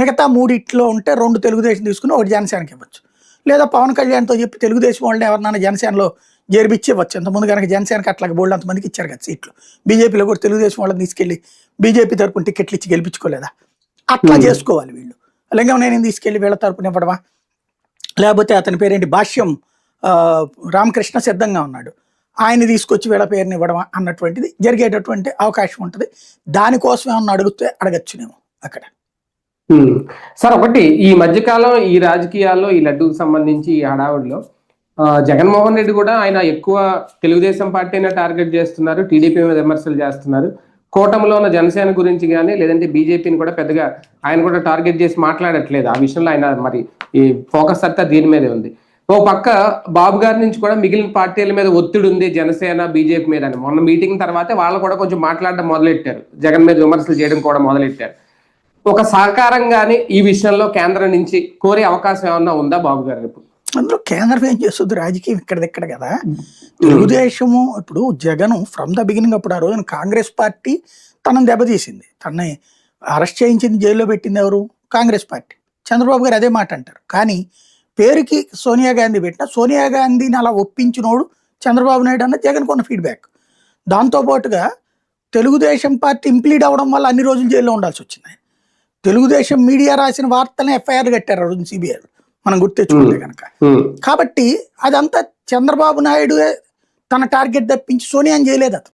మిగతా మూడిట్లో ఉంటే 2 తెలుగుదేశం తీసుకుని 1 జనసేనకి ఇవ్వచ్చు. లేదా పవన్ కళ్యాణ్‌తో చెప్పి తెలుగుదేశం వాళ్ళని ఎవరినైనా జనసేనలో చేర్పించి ఇవ్వచ్చు. ఇంతకుముందు గనక జనసేనకి అట్లాగా బోలెడంత మందికి ఇచ్చారు కదా సీట్లు. బీజేపీలో కూడా తెలుగుదేశం వాళ్ళని తీసుకెళ్ళి బీజేపీ తరపున టికెట్లు ఇచ్చి గెలిపించుకోలేదా? అట్లా చేసుకోవాలి వీళ్ళు. లింగమనేనిని తీసుకెళ్ళి వీళ్ళ తరపున ఇవ్వడమా? లేకపోతే అతని పేరేంటి భాష్యం రామకృష్ణ సిద్ధంగా ఉన్నాడు. ఆయన్ని తీసుకొచ్చి వీళ్ళ పేరుని ఇవ్వడమా అన్నటువంటిది జరిగేటటువంటి అవకాశం ఉంటుంది. దానికోసం ఏమన్నా అడిగితే అడగచ్చునేమో అక్కడ. సార్ ఒకటి ఈ మధ్యకాలం ఈ రాజకీయాల్లో ఈ లడ్డూకి సంబంధించి ఈ హడావుడిలో జగన్మోహన్ రెడ్డి కూడా ఆయన ఎక్కువ తెలుగుదేశం పార్టీనే టార్గెట్ చేస్తున్నారు, టీడీపీ మీద విమర్శలు చేస్తున్నారు. కూటమిలో ఉన్న జనసేన గురించి కానీ లేదంటే బీజేపీని కూడా పెద్దగా ఆయన కూడా టార్గెట్ చేసి మాట్లాడట్లేదు. ఆ విషయంలో ఆయన మరి ఈ ఫోకస్ అంతా దీని మీదే ఉంది. ఓ పక్క బాబు గారి నుంచి కూడా మిగిలిన పార్టీల మీద ఒత్తిడి ఉంది జనసేన బీజేపీ మీద అని. మొన్న మీటింగ్ తర్వాతే వాళ్ళు కూడా కొంచెం మాట్లాడడం మొదలెట్టారు, జగన్ మీద విమర్శలు చేయడం కూడా మొదలెట్టారు. ఒక సహకారంగానే ఈ విషయంలో కేంద్రం నుంచి కోరే అవకాశం ఏమన్నా ఉందా బాబు గారు? అందులో కేంద్రం ఏం చేస్తుంది? రాజకీయం ఇక్కడిక్కడ కదా. తెలుగుదేశము ఇప్పుడు జగన్ ఫ్రమ్ ద బిగినింగ్ అప్పుడు ఆ రోజున కాంగ్రెస్ పార్టీ తనని దెబ్బతీసింది, తనని అరెస్ట్ చేయించింది, జైల్లో పెట్టింది ఎవరు? కాంగ్రెస్ పార్టీ. చంద్రబాబు గారు అదే మాట అంటారు. కానీ పేరుకి సోనియా గాంధీ పెట్టిన సోనియా గాంధీని అలా ఒప్పించినోడు చంద్రబాబు నాయుడు అన్న జగన్ కొన్న ఫీడ్బ్యాక్. దాంతోపాటుగా తెలుగుదేశం పార్టీ ఇంప్లీడ్ అవడం వల్ల అన్ని రోజులు జైల్లో ఉండాల్సి వచ్చింది. తెలుగుదేశం మీడియా రాసిన వార్తలనే ఎఫ్ఐఆర్ కట్టారు ఆ రోజు సిబిఐ మనం గుర్తు తెచ్చుకుంటే కనుక. కాబట్టి అదంతా చంద్రబాబు నాయుడు తన టార్గెట్ తప్పించి సోనియాని చేయలేదు అతను.